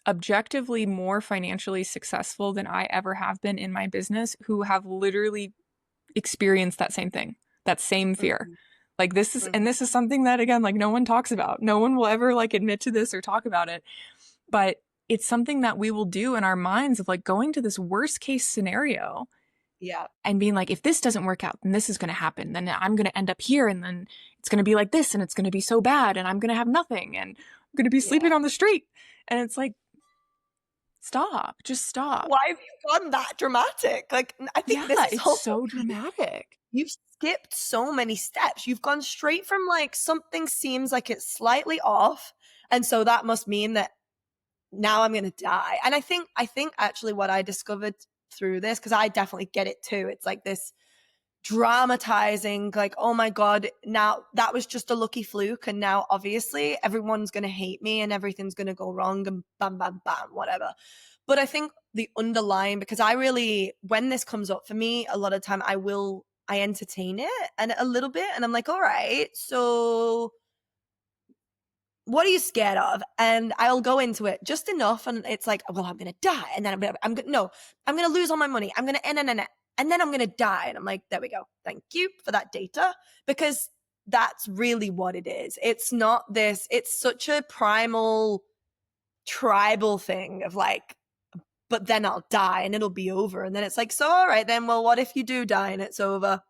[SPEAKER 2] objectively more financially successful than I ever have been in my business who have literally experienced that same thing, that same fear.
[SPEAKER 1] Mm-hmm.
[SPEAKER 2] Like this is, and
[SPEAKER 1] Mm-hmm.
[SPEAKER 2] this is something that again, like no one talks about. No one will ever like admit to this or talk about it. But it's something that we will do in our minds of like going to this worst case scenario
[SPEAKER 1] Yeah.
[SPEAKER 2] and being like, if this doesn't work out, then this is going to happen. Then I'm going to end up here and then it's going to be like this and it's going to be so bad and I'm going to have nothing and I'm going to be
[SPEAKER 1] Yeah.
[SPEAKER 2] sleeping on the street. And it's like, stop, just stop.
[SPEAKER 1] Why have you gone that dramatic? Like, I think
[SPEAKER 2] Yeah,
[SPEAKER 1] this is
[SPEAKER 2] it's
[SPEAKER 1] also,
[SPEAKER 2] so dramatic.
[SPEAKER 1] you've skipped so many steps. You've gone straight from like something seems like it's slightly off. And so that must mean that now I'm going to die. And I think actually what I discovered through this, because I definitely get it too. It's like this dramatizing, like, oh my God, now that was just a lucky fluke. And now obviously everyone's going to hate me and everything's going to go wrong and bam, bam, bam, whatever. But I think the underlying, because I really, when this comes up for me, a lot of time I entertain it and a little bit. And I'm like, all right, so what are you scared of? And I'll go into it just enough. And it's like, well, I'm going to die. And then I'm going to, no, I'm going to lose all my money. I'm going to, and then I'm going to die. And I'm like, there we go. Thank you for that data. Because that's really what it is. It's not this, it's such a primal tribal thing of like, but then I'll die and it'll be over. And then it's like, so, all right, then, well, what if you do die and it's over?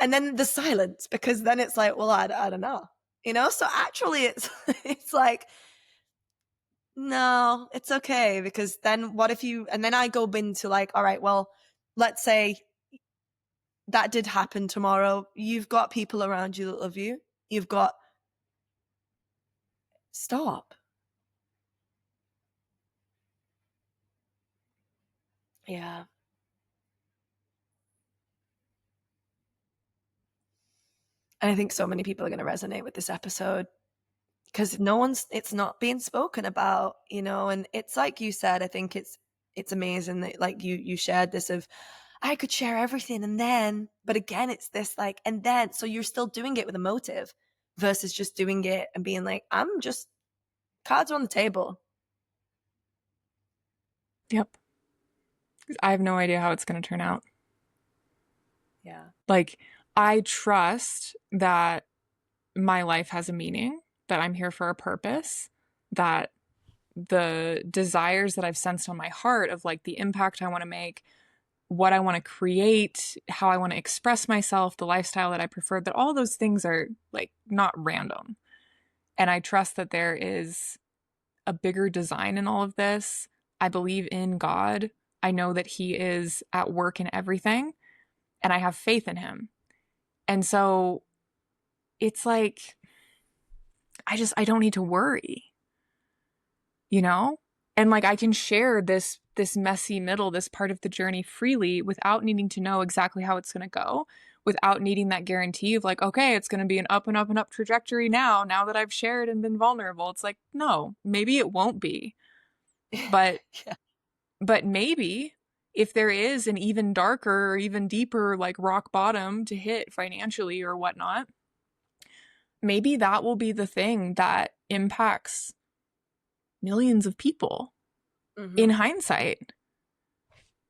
[SPEAKER 1] And then the silence, because then it's like, well, I don't know, So actually, it's it's like, no, it's okay, because then what if you? And then I go into like, all right, well, let's say that did happen tomorrow. You've got people around you that love you. You've got stop. Yeah, and I think so many people are going to resonate with this episode because it's not being spoken about, and it's like you said, I think it's amazing that like you shared this of I could share everything and then, but again, it's this like, and then, so you're still doing it with a motive versus just doing it and being like, I'm just cards are on the table.
[SPEAKER 2] Yep. I have no idea how it's going to turn out.
[SPEAKER 1] Yeah.
[SPEAKER 2] Like, I trust that my life has a meaning, that I'm here for a purpose, that the desires that I've sensed on my heart of like the impact I want to make, what I want to create, how I want to express myself, the lifestyle that I prefer, that all those things are like not random. And I trust that there is a bigger design in all of this. I believe in God. I know that He is at work in everything, and I have faith in Him. And so it's like, I don't need to worry, you know? And like I can share this messy middle, this part of the journey freely without needing to know exactly how it's going to go, without needing that guarantee of like, okay, it's going to be an up and up and up trajectory now that I've shared and been vulnerable. It's like, no, maybe it won't be. But
[SPEAKER 1] Yeah.
[SPEAKER 2] but maybe if there is an even darker or even deeper like rock bottom to hit financially or whatnot, maybe that will be the thing that impacts millions of people in
[SPEAKER 1] Mhm.
[SPEAKER 2] hindsight.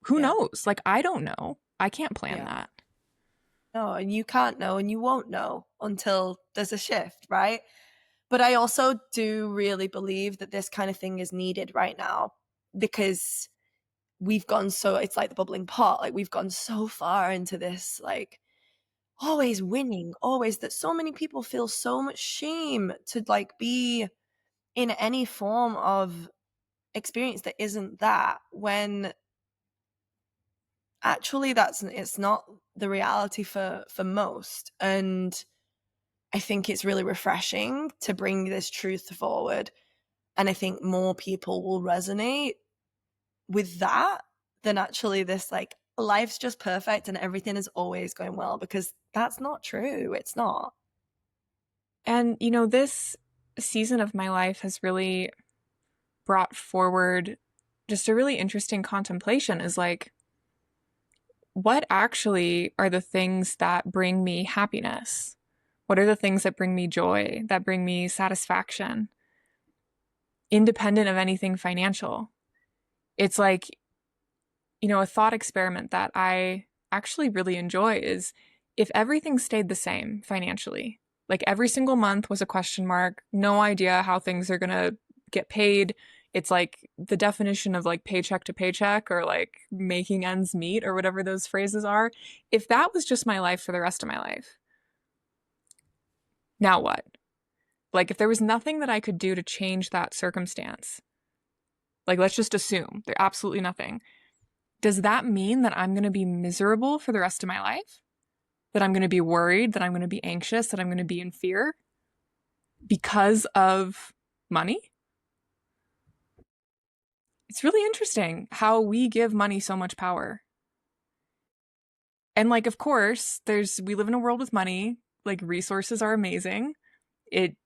[SPEAKER 2] Who
[SPEAKER 1] Yeah.
[SPEAKER 2] knows? Like, I don't know. I can't plan
[SPEAKER 1] Yeah.
[SPEAKER 2] that.
[SPEAKER 1] No, and you can't know and you won't know until there's a shift, right? But I also do really believe that this kind of thing is needed right now because we've gone so it's like the bubbling pot, like we've gone so far into this like always winning, always that so many people feel so much shame to like be in any form of experience that isn't that when actually that's it's not the reality for most. And I think it's really refreshing to bring this truth forward. And I think more people will resonate with that than actually this like life's just perfect and everything is always going well, because that's not true. It's not.
[SPEAKER 2] And, this season of my life has really brought forward just a really interesting contemplation is like, what actually are the things that bring me happiness? What are the things that bring me joy, that bring me satisfaction, independent of anything financial? It's like, a thought experiment that I actually really enjoy is if everything stayed the same financially, like every single month was a question mark, no idea how things are going to get paid. It's like the definition of like paycheck to paycheck or like making ends meet or whatever those phrases are. If that was just my life for the rest of my life, now what? Like if there was nothing that I could do to change that circumstance, like let's just assume there absolutely nothing. Does that mean that I'm going to be miserable for the rest of my life? That I'm going to be worried, that I'm going to be anxious, that I'm going to be in fear because of money? It's really interesting how we give money so much power. And like of course, we live in a world with money, like resources are amazing. It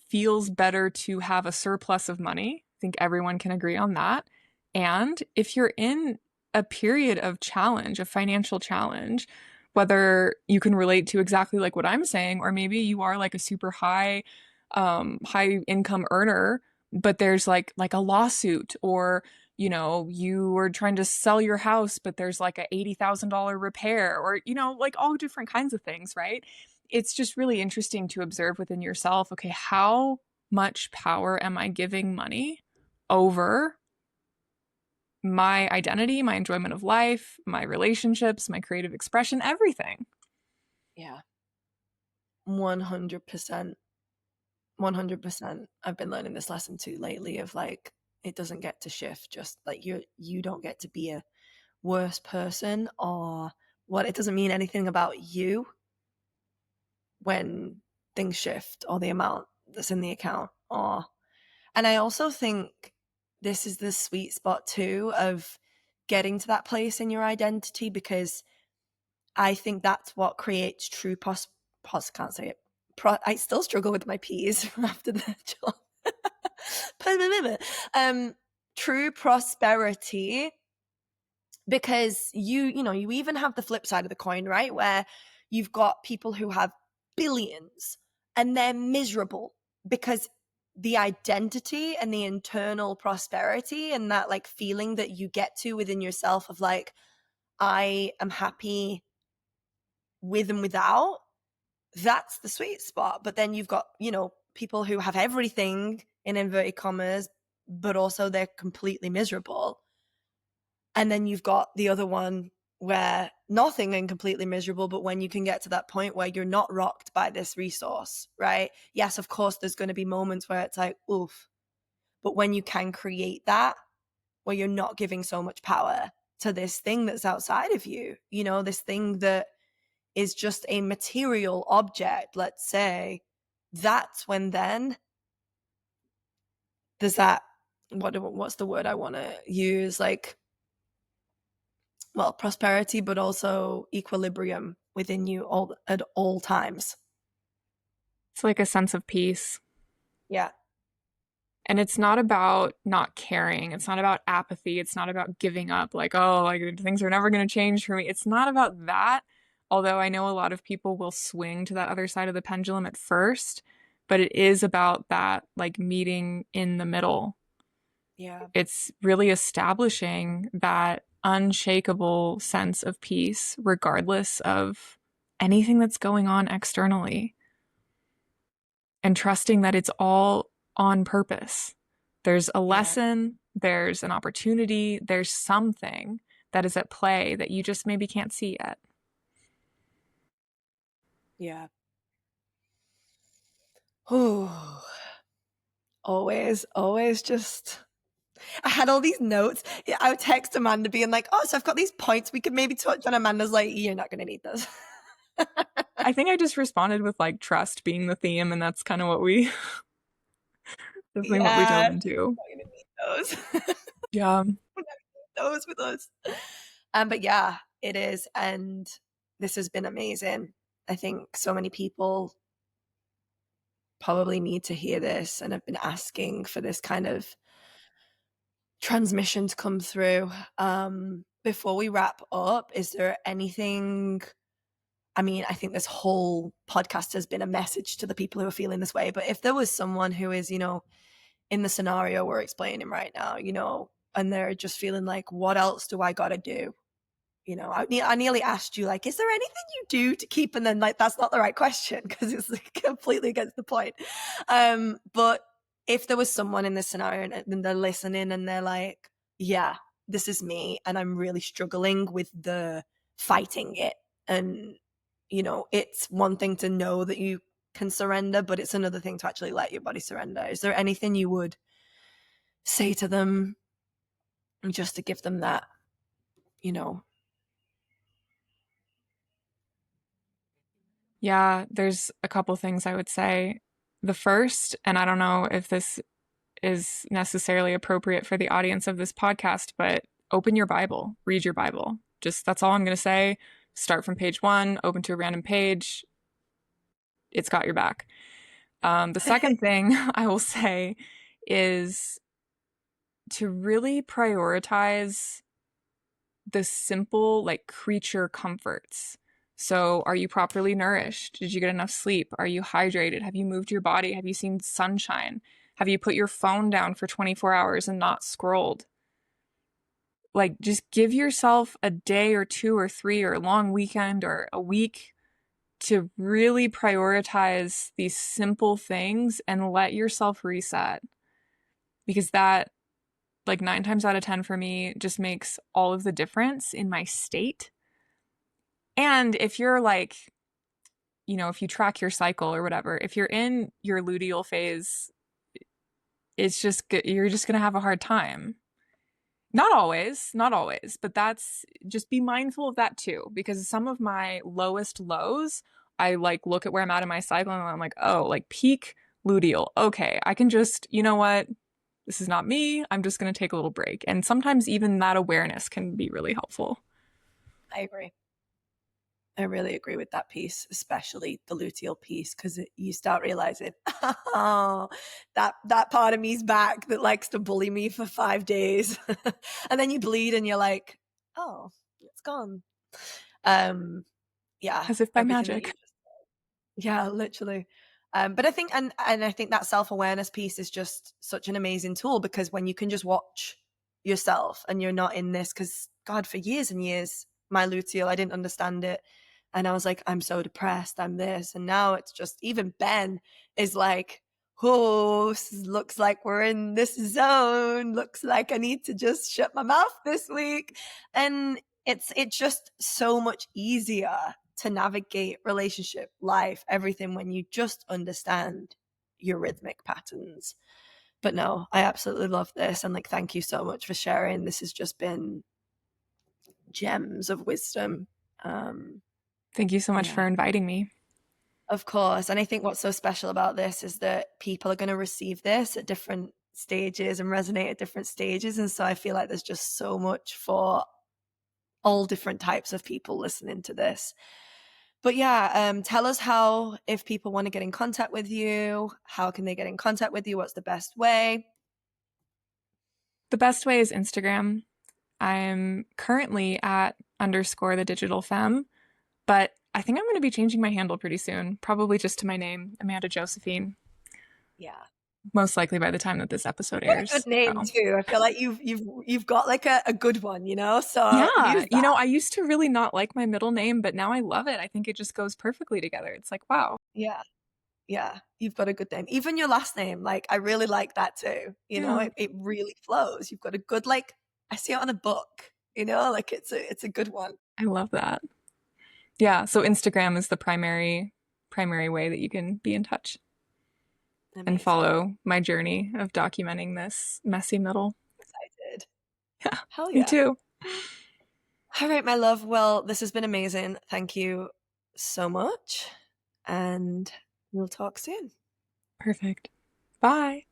[SPEAKER 2] feels better to have a surplus of money. I think everyone can agree on that. And if you're in a period of challenge, a financial challenge, whether you can relate to exactly like what I'm saying, or maybe you are like a super high income earner, but there's like a lawsuit, or you are trying to sell your house, but there's like a $80,000 repair, or like all different kinds of things, right? It's just really interesting to observe within yourself, okay, how much power am I giving money over my identity, my enjoyment of life, my relationships, my creative expression, everything?
[SPEAKER 1] Yeah. 100%. 100%. I've been learning this lesson too lately of like it doesn't get to shift, just like you don't get to be a worse person or what, it doesn't mean anything about you when things shift or the amount that's in the account. Or and I also think this is the sweet spot too of getting to that place in your identity, because I think that's what creates true can't say it. I still struggle with my P's after the job. um, true prosperity, because you even have the flip side of the coin, right? Where you've got people who have billions and they're miserable because the identity and the internal prosperity and that like feeling that you get to within yourself of like, I am happy with and without, that's the sweet spot. But then you've got, people who have everything in inverted commas, but also they're completely miserable. And then you've got the other one where nothing and completely miserable, but when you can get to that point where you're not rocked by this resource, right? Yes, of course, there's going to be moments where it's like, oof. But when you can create that, where you're not giving so much power to this thing that's outside of you, this thing that is just a material object, let's say, that's when then there's that, what's the word I want to use? Like, well, prosperity, but also equilibrium within you all at all times.
[SPEAKER 2] It's like a sense of peace.
[SPEAKER 1] Yeah.
[SPEAKER 2] And it's not about not caring. It's not about apathy. It's not about giving up, like, oh, like things are never going to change for me. It's not about that. Although I know a lot of people will swing to that other side of the pendulum at first, but it is about that like meeting in the middle.
[SPEAKER 1] Yeah.
[SPEAKER 2] It's really establishing that unshakable sense of peace, regardless of anything that's going on externally, and trusting that it's all on purpose. There's a
[SPEAKER 1] Yeah.
[SPEAKER 2] lesson, there's an opportunity, there's something that is at play that you just maybe can't see yet.
[SPEAKER 1] Yeah. Ooh. Always just I had all these notes. Yeah, I would text Amanda being like, "Oh, so I've got these points we could maybe touch on." Amanda's like, "You're not going to need those."
[SPEAKER 2] I think I just responded with like trust being the theme, and that's kind of what we definitely what we dove
[SPEAKER 1] Yeah,
[SPEAKER 2] into.
[SPEAKER 1] not going to need those.
[SPEAKER 2] Yeah.
[SPEAKER 1] Those with us. But yeah, it is, and this has been amazing. I think so many people probably need to hear this and have been asking for this kind of transmission to come through. Before we wrap up, is there anything? I mean, I think this whole podcast has been a message to the people who are feeling this way. But if there was someone who is, in the scenario we're explaining right now, and they're just feeling like, what else do I got to do? I nearly asked you, like, is there anything you do to keep? And then, like, that's not the right question because it's like completely against the point. But if there was someone in this scenario and they're listening and they're like, yeah, this is me, and I'm really struggling with the fighting it. And, it's one thing to know that you can surrender, but it's another thing to actually let your body surrender. Is there anything you would say to them just to give them that, you know,
[SPEAKER 2] Yeah, there's a couple things I would say. The first, and I don't know if this is necessarily appropriate for the audience of this podcast, but open your Bible, read your Bible. Just that's all I'm going to say. Start from page one, open to a random page. It's got your back. The second thing I will say is to really prioritize the simple, like creature comforts. So, are you properly nourished? Did you get enough sleep? Are you hydrated? Have you moved your body? Have you seen sunshine? Have you put your phone down for 24 hours and not scrolled? Like, just give yourself a day or two or three or a long weekend or a week to really prioritize these simple things and let yourself reset. Because that, like, 9 times out of 10 for me, just makes all of the difference in my state. And if you're like, if you track your cycle or whatever, if you're in your luteal phase, it's just you're just going to have a hard time. Not always, not always, but that's just be mindful of that too, because some of my lowest lows, I like look at where I'm at in my cycle and I'm like, oh, like peak luteal. Okay, I can just, you know what? This is not me. I'm just going to take a little break. And sometimes even that awareness can be really helpful.
[SPEAKER 1] I agree. I really agree with that piece, especially the luteal piece, because you start realizing, oh, that part of me's back that likes to bully me for 5 days, and then you bleed, and you're like, oh, it's gone. Um, yeah,
[SPEAKER 2] As if by
[SPEAKER 1] everything that you
[SPEAKER 2] magic.
[SPEAKER 1] just yeah, literally. But I think and I think that self-awareness piece is just such an amazing tool because when you can just watch yourself and you're not in this, because God, for years and years, my luteal, I didn't understand it. And I was like, I'm so depressed, I'm this. And now it's just even Ben is like, oh, looks like we're in this zone. Looks like I need to just shut my mouth this week. And it's just so much easier to navigate relationship, life, everything when you just understand your rhythmic patterns. But no, I absolutely love this. And like, thank you so much for sharing. This has just been gems of wisdom. Um,
[SPEAKER 2] Thank you so much
[SPEAKER 1] yeah,
[SPEAKER 2] for inviting me.
[SPEAKER 1] of course. And I think what's so special about this is that people are going to receive this at different stages and resonate at different stages. And so I feel like there's just so much for all different types of people listening to this. But yeah, tell us how, if people want to get in contact with you, how can they get in contact with you? What's the best way?
[SPEAKER 2] The best way is Instagram. I'm currently at _the digital femme, but I think I'm going to be changing my handle pretty soon, probably just to my name, Amanda Josephine,
[SPEAKER 1] Yeah.
[SPEAKER 2] most likely by the time that this episode
[SPEAKER 1] What a good
[SPEAKER 2] airs.
[SPEAKER 1] name
[SPEAKER 2] So,
[SPEAKER 1] too. I feel like you've got like a good one, you know? So
[SPEAKER 2] yeah,
[SPEAKER 1] use that.
[SPEAKER 2] I used to really not like my middle name, but now I love it. I think it just goes perfectly together. It's like, wow.
[SPEAKER 1] Yeah. Yeah. You've got a good name. Even your last name, like I really like that too. You know,
[SPEAKER 2] Yeah,
[SPEAKER 1] it really flows. You've got a good like I see it on a book, you know, like it's a good one.
[SPEAKER 2] I love that. Yeah, so Instagram is the primary way that you can be in touch and
[SPEAKER 1] Amazing.
[SPEAKER 2] follow my journey of documenting this messy middle.
[SPEAKER 1] Excited.
[SPEAKER 2] Yeah,
[SPEAKER 1] Hell
[SPEAKER 2] me
[SPEAKER 1] yeah.
[SPEAKER 2] too.
[SPEAKER 1] All right, my love. Well, this has been amazing. Thank you so much. And we'll talk soon.
[SPEAKER 2] Perfect. Bye.